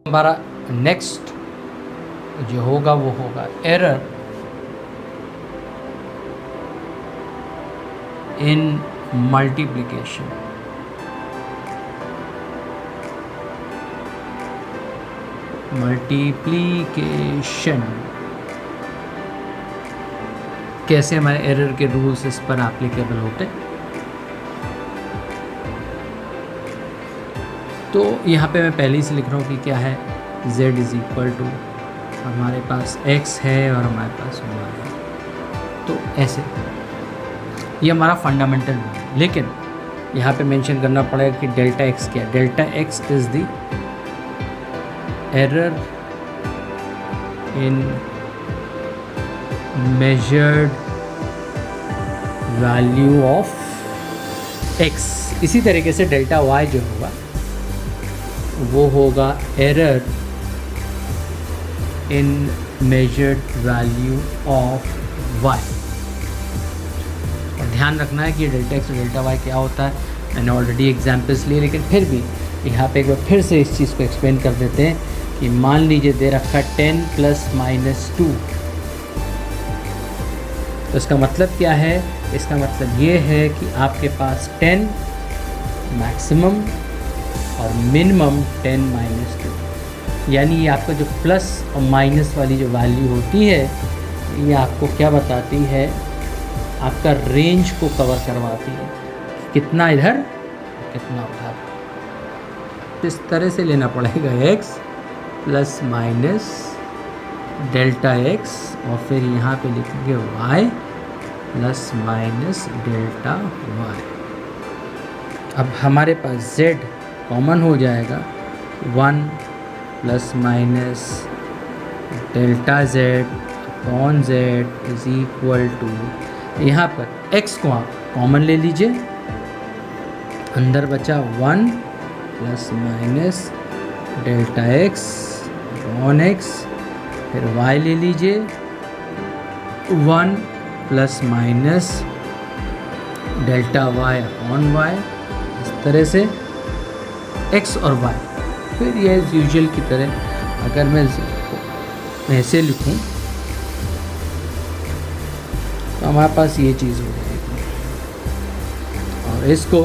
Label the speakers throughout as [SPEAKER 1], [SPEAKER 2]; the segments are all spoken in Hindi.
[SPEAKER 1] हमारा नेक्स्ट जो होगा वो होगा एरर इन मल्टीप्लिकेशन। कैसे हमारे एरर के रूल्स इस पर एप्लीकेबल होते हैं। तो यहाँ पे मैं पहले ही से लिख रहा हूँ कि क्या है, z इज़ इक्वल टू हमारे पास x है और हमारे पास y है। तो ऐसे ये हमारा फंडामेंटल है, लेकिन यहाँ पे मेंशन करना पड़ेगा कि डेल्टा x क्या है। Delta x is the error in measured value of x। इसी तरीके से डेल्टा y जो होगा वो होगा error in measured value of y। और ध्यान रखना है कि डेल्टा x और डेल्टा y क्या होता है। मैंने ऑलरेडी एग्जाम्पल्स लिए, लेकिन फिर भी यहाँ पे एक बार फिर से इस चीज़ को एक्सप्लेन कर देते हैं कि मान लीजिए दे रखा 10 ± 2। तो इसका मतलब क्या है, इसका मतलब ये है कि आपके पास 10 मैक्सिमम और मिनिमम 10 - 2, यानी ये आपका जो प्लस और माइनस वाली जो वैल्यू होती है ये आपको क्या बताती है, आपका रेंज को कवर करवाती है, कितना इधर कितना उधर। इस तरह से लेना पड़ेगा x plus minus delta x और फिर यहाँ पे लिखेंगे y plus minus delta y। अब हमारे पास z कॉमन हो जाएगा, 1 plus minus delta z upon z is equal to, यहाँ पर x को आप कॉमन ले लीजिए, अंदर बचा 1 plus minus delta x upon x, फिर y ले लीजिए 1 plus minus delta y upon y। इस तरह से x और y। फिर ये एज यूजुअल की तरह अगर मैं ऐसे लिखूं तो हमारे पास ये चीज़ हो जाएगी, और इसको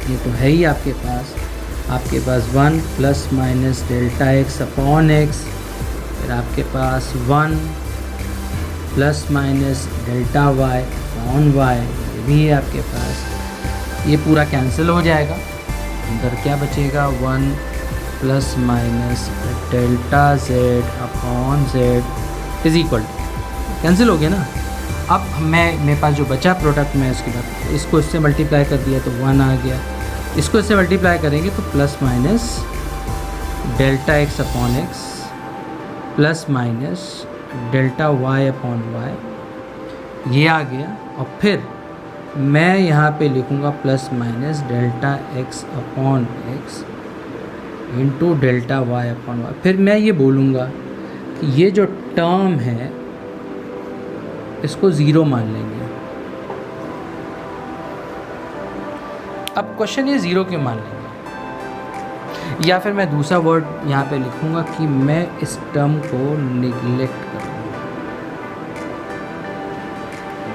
[SPEAKER 1] ये तो है ही आपके पास 1 plus minus delta x upon x, फिर आपके पास 1 plus minus delta y upon y, ये भी है आपके पास। ये पूरा कैंसिल हो जाएगा, अंदर क्या बचेगा 1 plus minus delta z upon z is equal to, cancel हो गया ना। अब मेरे पास जो बचा प्रोडक्ट में उसके बाद इसको इससे मल्टीप्लाई कर दिया तो 1 आ गया, इसको इससे मल्टीप्लाई करेंगे तो plus minus delta x upon x plus minus delta y upon y, ये आ गया। और फिर मैं यहाँ पे लिखूँगा plus minus delta x upon x into delta y upon y। फिर मैं ये बोलूँगा कि ये जो टर्म है इसको ज़ीरो मान लेंगे। अब क्वेश्चन ये ज़ीरो क्यों मान लेंगे, या फिर मैं दूसरा वर्ड यहाँ पे लिखूँगा कि मैं इस टर्म को निगलेक्ट करूँगा।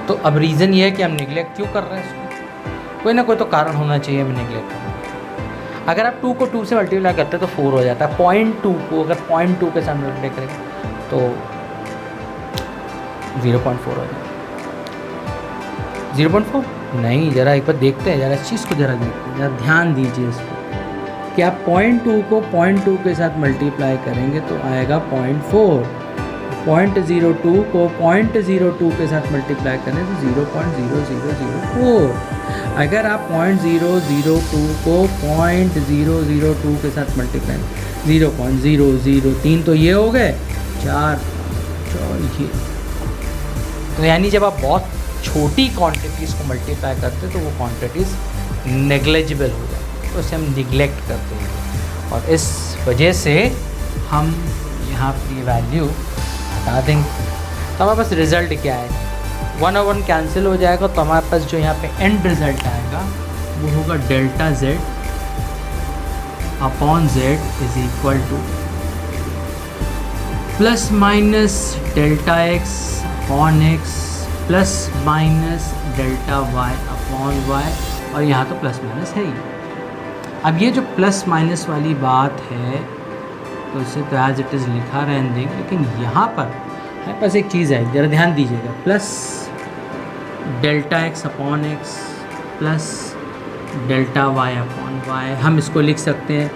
[SPEAKER 1] तो अब रीज़न ये है कि हम निगलेक्ट क्यों कर रहे हैं इसको, कोई ना कोई तो कारण होना चाहिए हमें निगलेक्ट करना। अगर आप 2 को 2 से मल्टीप्लाई करते हैं तो 4 हो जाता है, 0.2 को अगर 0.2 के साथ मल्टीप्लाई करेंगे तो 0.4 हो जाएगा। 0.4 नहीं, ज़रा एक बार देखते हैं, ज़रा इस चीज़ को ज़रा देखते हैं, ज़रा ध्यान दीजिए इस पर कि आप 0.2 को 0.2 के साथ मल्टीप्लाई करेंगे तो आएगा 0.4, 0.02 को 0.02 के साथ मल्टीप्लाई करें तो 0.0004। अगर आप 0.002 को 0.002 के साथ मल्टीप्लाई 0.003, तो ये हो गए 4 ये। तो यानी जब आप बहुत छोटी क्वांटिटीज़ को मल्टीप्लाई करते हैं तो वो क्वांटिटीज़ नेग्लिजिबल हो जाती है, तो उसे हम निगलेक्ट करते हैं, और इस वजह से हम यहाँ पर वैल्यू हटा देंगे। तो हमारे पास रिज़ल्ट क्या है, 1 और 1 कैंसिल हो जाएगा, तो हमारे पास जो यहाँ पे एंड रिज़ल्ट आएगा वो होगा delta z upon Z is equal to plus minus delta x upon X plus minus delta Y upon Y, और यहाँ तो प्लस माइनस है ही। अब ये जो प्लस माइनस वाली बात है तो इसे तो एज इट इज़ लिखा रहने देंगे, लेकिन यहाँ पर हमारे पास एक चीज़ है, ज़रा ध्यान दीजिएगा। Plus delta x upon X plus delta Y upon Y, हम इसको लिख सकते हैं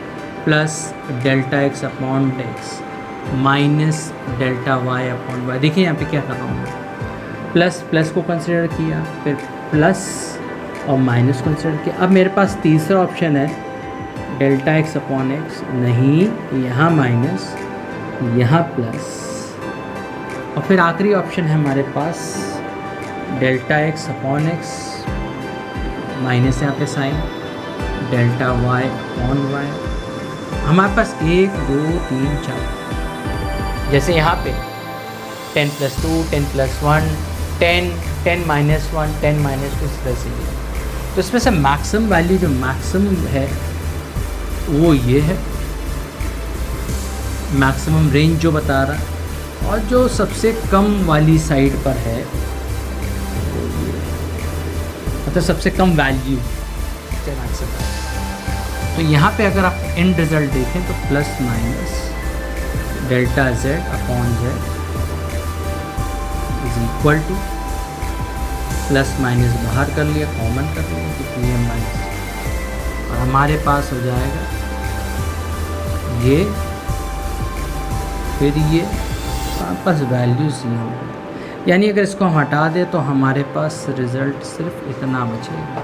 [SPEAKER 1] plus delta x upon x minus delta Y upon Y. देखिए यहाँ पे क्या कर रहा हूँ मैं, प्लस प्लस को कंसिडर किया, फिर प्लस और माइनस कंसिडर किया। अब मेरे पास तीसरा ऑप्शन है डेल्टा एक्स अपॉन एक्स, नहीं यहाँ माइनस यहाँ प्लस, और फिर आखिरी ऑप्शन है हमारे पास delta x upon x minus यहाँ पे sign delta Y upon y. हमारे पास 1 2 3 4, जैसे यहाँ पे 10 + 2 10 + 1 10 10 - 1 10 - 2 इस तरह से ये। तो इसमें से मैक्सिमम वैल्यू जो मैक्सिमम है वो ये है, मैक्सिमम रेंज जो बता रहा है, और जो सबसे कम वाली साइड पर है वो ये, मतलब सबसे कम वैल्यू मैक्सिमम। तो यहाँ पे अगर आप एंड रिज़ल्ट देखें तो plus minus delta Z upon Z is equal to, plus minus बाहर कर लिया, कॉमन कर लिया तो ये माइनस, और हमारे पास हो जाएगा ये, फिर ये, हमारे पास वैल्यूज़ ये होंगे। यानी अगर इसको हम हटा दें तो हमारे पास रिज़ल्ट सिर्फ इतना बचेगा,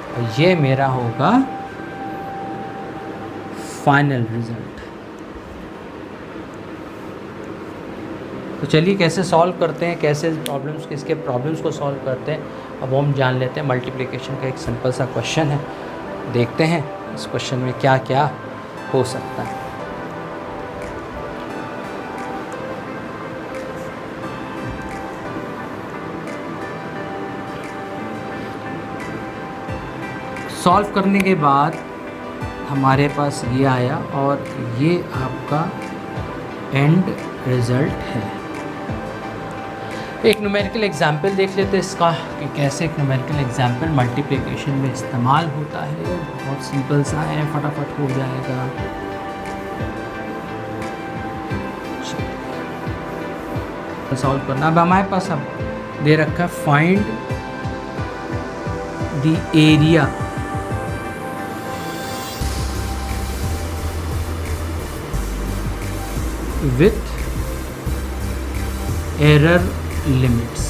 [SPEAKER 1] और ये मेरा होगा फाइनल रिज़ल्ट। तो चलिए कैसे सॉल्व करते हैं, कैसे प्रॉब्लम्स, किसके प्रॉब्लम्स को सॉल्व करते हैं, अब हम जान लेते हैं। मल्टीप्लिकेशन का एक सिंपल सा क्वेश्चन है, देखते हैं इस क्वेश्चन में क्या क्या हो सकता है। सॉल्व करने के बाद हमारे पास ये आया, और ये आपका एंड रिज़ल्ट है। एक न्यूमेरिकल एग्जाम्पल देख लेते हैं इसका कि कैसे एक न्यूमेरिकल एग्जाम्पल मल्टीप्लिकेशन में इस्तेमाल होता है। बहुत सिंपल सा है, फटाफट हो जाएगा। सॉल्व करना। अब हमारे पास अब दे रखा है find the area with error limits.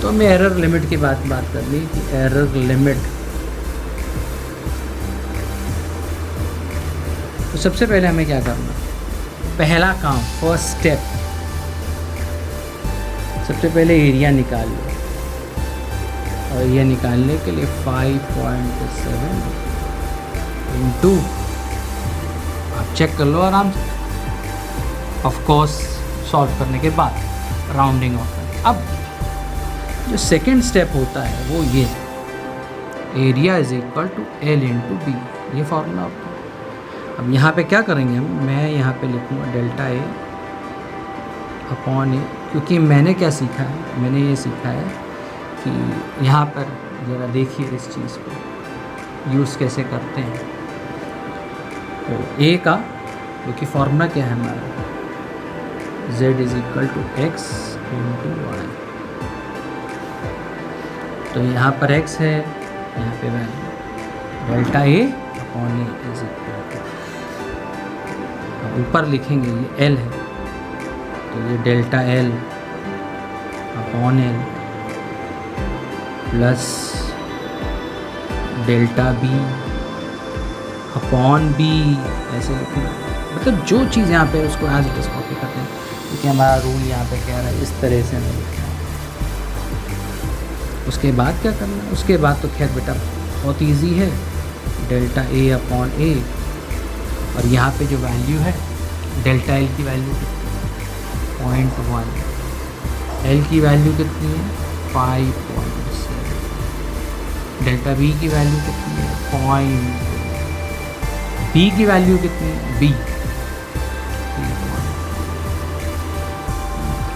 [SPEAKER 1] तो हमें एरर लिमिट की बात कर ली कि एरर लिमिट, तो सबसे पहले हमें क्या करना, पहला काम, फर्स्ट स्टेप, सबसे पहले एरिया निकाल लो, और ये निकालने के लिए 5.7 इंटू, आप चेक कर लो आराम से, ऑफ कोर्स सॉल्व करने के बाद राउंडिंग ऑफ। अब जो सेकंड स्टेप होता है वो ये, area is equal to L into B, ये फॉर्मूला होता है। अब यहाँ पे क्या करेंगे हम, मैं यहाँ पे लिखूँगा डेल्टा ए अपॉन ए, क्योंकि मैंने क्या सीखा है, मैंने ये सीखा है कि यहाँ पर ज़रा देखिए इस चीज़ को यूज़ कैसे करते हैं। तो ए का, क्योंकि फॉर्मूला क्या है हमारा, z is equal to X into Y, तो यहाँ पर x है, यहाँ पे value delta A upon A is equal to, अब ऊपर लिखेंगे ये l है, तो ये delta l upon l plus delta b upon b, ऐसे लिखूँगा। मतलब जो चीज़ यहाँ पे उसको एज इट इज कॉपी करते हैं, क्योंकि हमारा रूल यहाँ पे कह रहा है इस तरह से हमें लिखना है। उसके बाद क्या करना है, उसके बाद तो खैर बेटा बहुत इजी है, डेल्टा ए अपॉन ए, और यहाँ पे जो वैल्यू है डेल्टा एल की वैल्यू कितनी है 0.1, एल की वैल्यू कितनी है 5.7, डेल्टा बी की वैल्यू कितनी है, पॉइंट। बी की वैल्यू कितनी है, बी।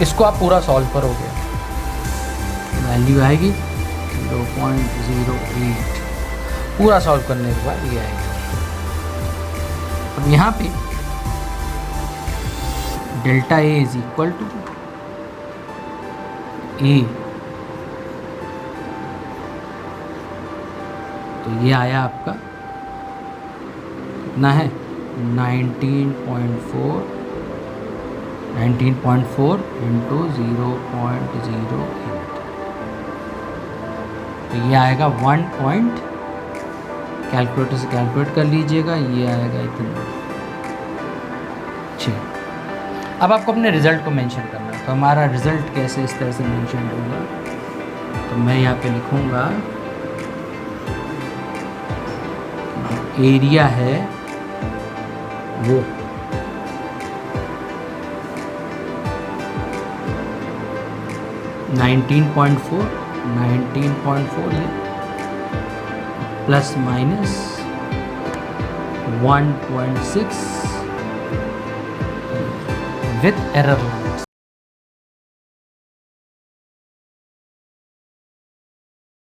[SPEAKER 1] इसको आप पूरा सॉल्व करोगे, वैल्यू आएगी 0.08। पूरा सॉल्व करने के बाद ये आएगा। अब यहाँ पे delta a is equal to a, तो ये आया आपका कितना है, 19.4 इंटू 0.08, तो ये आएगा 1 पॉइंट, कैलकुलेटर से कैलकुलेट कर लीजिएगा, ये आएगा इतना। ठीक, अब आपको अपने रिज़ल्ट को मेंशन करना है। तो हमारा रिज़ल्ट कैसे इस तरह से मेंशन होगा, तो मैं यहाँ पे लिखूँगा एरिया है वो 19.4 ये प्लस माइनस 1.6 विथ एरर।